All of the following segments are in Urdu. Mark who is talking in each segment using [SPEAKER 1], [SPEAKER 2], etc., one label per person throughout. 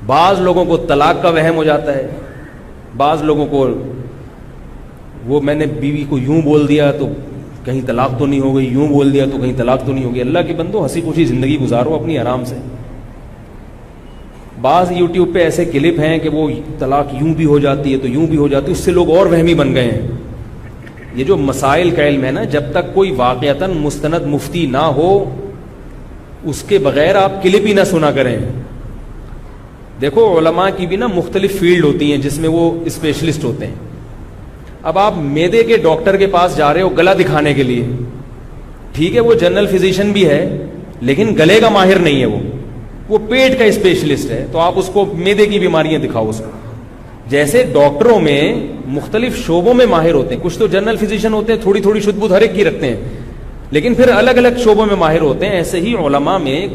[SPEAKER 1] بعض لوگوں کو طلاق کا وہم ہو جاتا ہے، بعض لوگوں کو وہ میں نے بیوی کو یوں بول دیا تو کہیں طلاق تو نہیں ہو گئی، یوں بول دیا تو کہیں طلاق تو نہیں ہوگی۔ اللہ کے بندو ہنسی خوشی زندگی گزارو اپنی آرام سے۔ بعض یوٹیوب پہ ایسے کلپ ہیں کہ وہ طلاق یوں بھی ہو جاتی ہے تو یوں بھی ہو جاتی ہے، اس سے لوگ اور وہمی بن گئے ہیں۔ یہ جو مسائل کا علم ہے نا، جب تک کوئی واقعتاً مستند مفتی نہ ہو اس کے بغیر آپ کلپ ہی نہ سنا کریں۔ دیکھو علماء کی بھی نا مختلف فیلڈ ہوتی ہیں جس میں وہ اسپیشلسٹ ہوتے ہیں۔ اب آپ معدے کے ڈاکٹر کے پاس جا رہے ہو گلا دکھانے کے لیے، ٹھیک ہے وہ جنرل فزیشین بھی ہے لیکن گلے کا ماہر نہیں ہے، وہ پیٹ کا اسپیشلسٹ ہے، تو آپ اس کو معدے کی بیماریاں دکھاؤ اس کو۔ جیسے ڈاکٹروں میں مختلف شعبوں میں ماہر ہوتے ہیں، کچھ تو جنرل فزیشین ہوتے ہیں، تھوڑی تھوڑی شدھ بدھ ہر ایک کی رکھتے ہیں، لیکن پھر الگ الگ شعبوں میں ماہر ہوتے ہیں۔ ایسے ہی علماء میں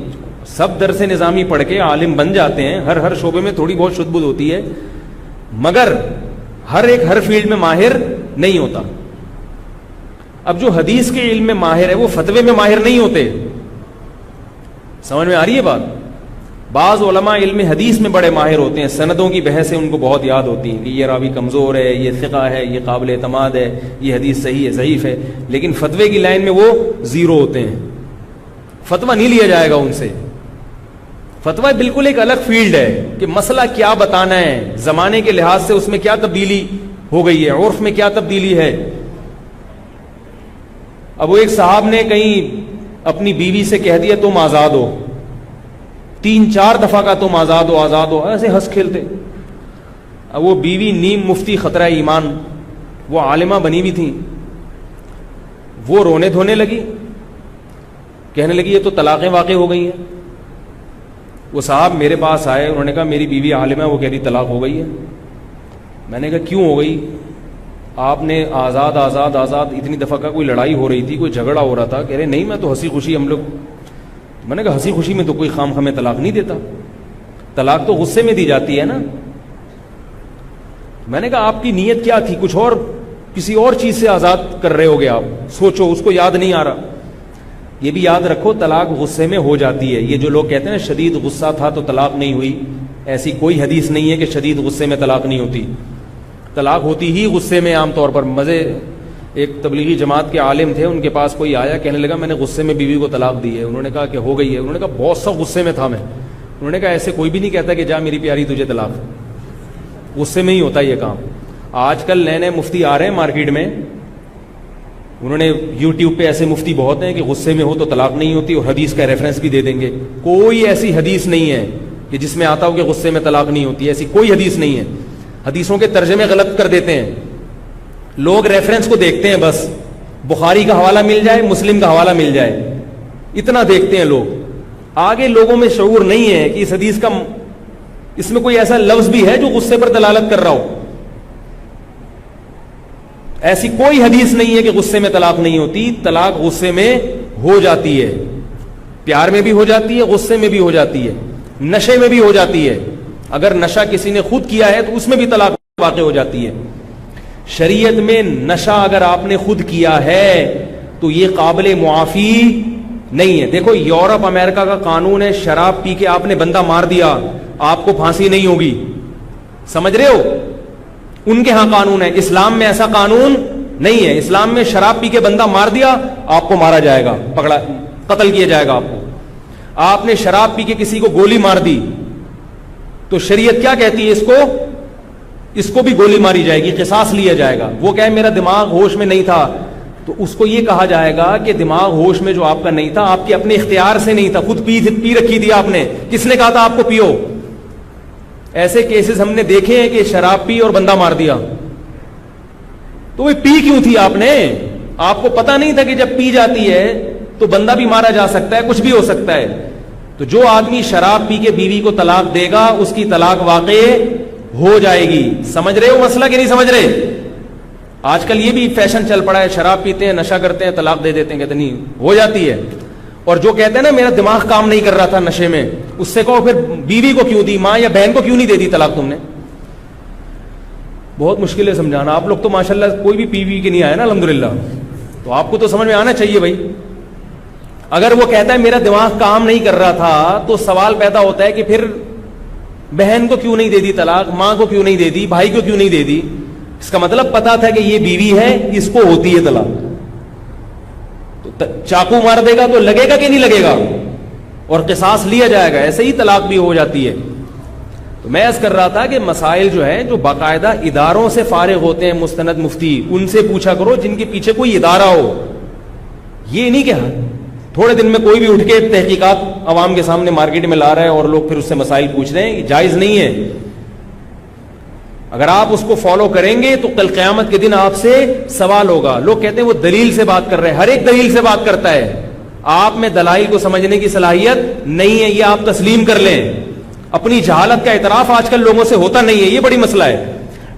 [SPEAKER 1] سب درس نظامی پڑھ کے عالم بن جاتے ہیں، ہر شعبے میں تھوڑی بہت شدھ بدھ ہوتی ہے، مگر ہر فیلڈ میں ماہر نہیں ہوتا۔ اب جو حدیث کے علم میں ماہر ہے وہ فتوے میں ماہر نہیں ہوتے، سمجھ میں آ رہی ہے بات؟ بعض علماء علم حدیث میں بڑے ماہر ہوتے ہیں، سندوں کی بحثیں ان کو بہت یاد ہوتی ہیں کہ یہ راوی کمزور ہے، یہ ثقہ ہے، یہ قابل اعتماد ہے، یہ حدیث صحیح ہے ضعیف ہے، لیکن فتوے کی لائن میں وہ زیرو ہوتے ہیں، فتویٰ نہیں لیا جائے گا ان سے۔ فتویٰ بالکل ایک الگ فیلڈ ہے کہ مسئلہ کیا بتانا ہے، زمانے کے لحاظ سے اس میں کیا تبدیلی ہو گئی ہے، عرف میں کیا تبدیلی ہے۔ اب وہ ایک صاحب نے کہیں اپنی بیوی سے کہہ دیا تم آزاد ہو، 3-4 دفعہ کا تم آزاد ہو آزاد ہو، ایسے ہنس کھیلتے۔ اب وہ بیوی نیم مفتی خطرہ ایمان، وہ عالمہ بنی بھی تھیں، وہ رونے دھونے لگی، کہنے لگی یہ تو طلاقیں واقع ہو گئی ہیں۔ وہ صاحب میرے پاس آئے، انہوں نے کہا میری بیوی عالمہ ہے، وہ کہہ رہی طلاق ہو گئی ہے۔ میں نے کہا کیوں ہو گئی؟ آپ نے آزاد آزاد آزاد اتنی دفعہ کا، کوئی لڑائی ہو رہی تھی، کوئی جھگڑا ہو رہا تھا؟ کہہ رہے نہیں میں تو ہنسی خوشی ہم لوگ۔ میں نے کہا ہنسی خوشی میں تو کوئی خام خامے طلاق نہیں دیتا، طلاق تو غصے میں دی جاتی ہے نا۔ میں نے کہا آپ کی نیت کیا تھی؟ کچھ اور کسی اور چیز سے آزاد کر رہے ہوگے آپ، سوچو، اس کو یاد نہیں آ رہا۔ یہ بھی یاد رکھو طلاق غصے میں ہو جاتی ہے۔ یہ جو لوگ کہتے ہیں نا شدید غصہ تھا تو طلاق نہیں ہوئی، ایسی کوئی حدیث نہیں ہے کہ شدید غصے میں طلاق نہیں ہوتی، طلاق ہوتی ہی غصے میں عام طور پر۔ مزے ایک تبلیغی جماعت کے عالم تھے، ان کے پاس کوئی آیا، کہنے لگا میں نے غصے میں بیوی کو طلاق دی ہے۔ انہوں نے کہا کہ ہو گئی ہے؟ انہوں نے کہا بہت سخت غصے میں تھا میں۔ انہوں نے کہا ایسے کوئی بھی نہیں کہتا کہ جا میری پیاری تجھے طلاق، غصے میں ہی ہوتا ہے یہ کام۔ آج کل نئے نئے مفتی آ رہے ہیں مارکیٹ میں، انہوں نے یوٹیوب پہ ایسے مفتی بہت ہیں کہ غصے میں ہو تو طلاق نہیں ہوتی، اور حدیث کا ریفرنس بھی دے دیں گے۔ کوئی ایسی حدیث نہیں ہے کہ جس میں آتا ہو کہ غصے میں طلاق نہیں ہوتی، ایسی کوئی حدیث نہیں ہے۔ حدیثوں کے ترجمے غلط کر دیتے ہیں لوگ، ریفرنس کو دیکھتے ہیں بس، بخاری کا حوالہ مل جائے، مسلم کا حوالہ مل جائے، اتنا دیکھتے ہیں لوگ۔ آگے لوگوں میں شعور نہیں ہے کہ اس حدیث کا، اس میں کوئی ایسا لفظ بھی ہے جو غصے پر دلالت کر رہا ہو۔ ایسی کوئی حدیث نہیں ہے کہ غصے میں طلاق نہیں ہوتی، طلاق غصے میں ہو جاتی ہے، پیار میں بھی ہو جاتی ہے، غصے میں بھی ہو جاتی ہے، نشے میں بھی ہو جاتی ہے۔ اگر نشہ کسی نے خود کیا ہے تو اس میں بھی طلاق واقع ہو جاتی ہے۔ شریعت میں نشہ اگر آپ نے خود کیا ہے تو یہ قابل معافی نہیں ہے۔ دیکھو یورپ امریکہ کا قانون ہے، شراب پی کے آپ نے بندہ مار دیا آپ کو پھانسی نہیں ہوگی، سمجھ رہے ہو؟ ان کے ہاں قانون ہے، اسلام میں ایسا قانون نہیں ہے۔ اسلام میں شراب پی کے بندہ مار دیا آپ کو مارا جائے گا، پکڑا قتل کیا جائے گا آپ کو۔ آپ نے شراب پی کے کسی کو گولی مار دی تو شریعت کیا کہتی ہے؟ اس کو بھی گولی ماری جائے گی، قصاص لیا جائے گا۔ وہ کہے میرا دماغ ہوش میں نہیں تھا تو اس کو یہ کہا جائے گا کہ دماغ ہوش میں جو آپ کا نہیں تھا، آپ کے اپنے اختیار سے نہیں تھا، خود پی رکھی تھی آپ نے، کس نے کہا تھا آپ کو پیو؟ ایسے کیسز ہم نے دیکھے ہیں کہ شراب پی اور بندہ مار دیا، تو وہ پی کیوں تھی آپ نے؟ آپ کو پتا نہیں تھا کہ جب پی جاتی ہے تو بندہ بھی مارا جا سکتا ہے، کچھ بھی ہو سکتا ہے۔ تو جو آدمی شراب پی کے بیوی کو طلاق دے گا اس کی طلاق واقع ہو جائے گی۔ سمجھ رہے ہو مسئلہ کہ نہیں سمجھ رہے؟ آج کل یہ بھی فیشن چل پڑا ہے، شراب پیتے ہیں، نشہ کرتے ہیں، طلاق دے دیتے ہیں، کہتے نہیں ہو جاتی ہے۔ اور جو کہتے ہیں نا میرا دماغ کام نہیں کر رہا تھا نشے میں، اس سے کہو پھر بیوی کو کیوں دی، ماں یا بہن کو کیوں نہیں دے دی طلاق تم نے؟ بہت مشکل ہے سمجھانا۔ آپ لوگ تو ماشاءاللہ کوئی بھی بیوی کے نہیں آیا نا الحمدللہ، تو آپ کو تو سمجھ میں آنا چاہیے بھائی۔ اگر وہ کہتا ہے میرا دماغ کام نہیں کر رہا تھا تو سوال پیدا ہوتا ہے کہ پھر بہن کو کیوں نہیں دے دی طلاق, ماں کو کیوں نہیں دے دی, بھائی کو کیوں نہیں دے دی؟ اس کا مطلب پتا تھا کہ یہ بیوی ہے, اس کو ہوتی ہے طلاق. تو چاقو مار دے گا تو لگے گا کہ نہیں لگے گا, اور قصاص لیا جائے گا. ایسے ہی طلاق بھی ہو جاتی ہے. تو میں عرض کر رہا تھا کہ مسائل جو ہیں, جو باقاعدہ اداروں سے فارغ ہوتے ہیں مستند مفتی, ان سے پوچھا کرو جن کے پیچھے کوئی ادارہ ہو. یہ نہیں کہ تھوڑے دن میں کوئی بھی اٹھ کے تحقیقات عوام کے سامنے مارکیٹ میں لا رہا ہے اور لوگ پھر اس سے مسائل پوچھ رہے ہیں. یہ جائز نہیں ہے. اگر آپ اس کو فالو کریں گے تو کل قیامت کے دن آپ سے سوال ہوگا. لوگ کہتے ہیں وہ دلیل سے بات کر رہے ہیں, ہر ایک دلیل سے بات کرتا ہے. آپ میں دلائل کو سمجھنے کی صلاحیت نہیں ہے, یہ آپ تسلیم کر لیں. اپنی جہالت کا اعتراف آج کل لوگوں سے ہوتا نہیں ہے, یہ بڑی مسئلہ ہے.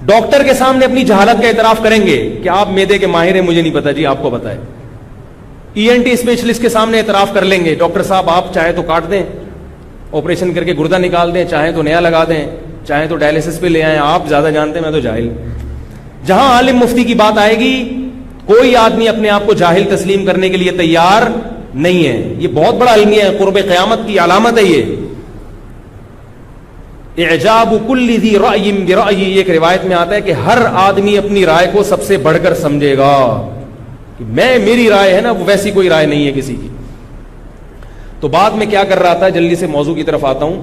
[SPEAKER 1] ڈاکٹر کے سامنے اپنی جہالت کا اعتراف کریں گے کہ آپ معدے کے ماہر ہیں, مجھے نہیں پتا, جی آپ کو پتا ہے. ENT اسپیشلسٹ کے سامنے اعتراف کر لیں گے, ڈاکٹر صاحب آپ چاہے تو کاٹ دیں, آپریشن کر کے گردہ نکال دیں, چاہیں تو نیا لگا دیں, چاہیں تو ڈائلسس پہ لے آئیں, آپ زیادہ جانتے ہیں, میں تو جاہل. جہاں عالم مفتی کی بات آئے گی, کوئی آدمی اپنے آپ کو جاہل تسلیم کرنے کے لیے تیار نہیں ہے. یہ بہت بڑا المیہ ہے, قرب قیامت کی علامت ہے. یہ اعجاب کل ذی رأی برأیہ, ایک روایت میں آتا ہے کہ ہر آدمی اپنی رائے کو سب سے بڑھ کر سمجھے گا. میں میری رائے ہے نا, وہ ویسی کوئی رائے نہیں ہے کسی کی. تو بعد میں کیا کر رہا تھا, جلدی سے موضوع کی طرف آتا ہوں.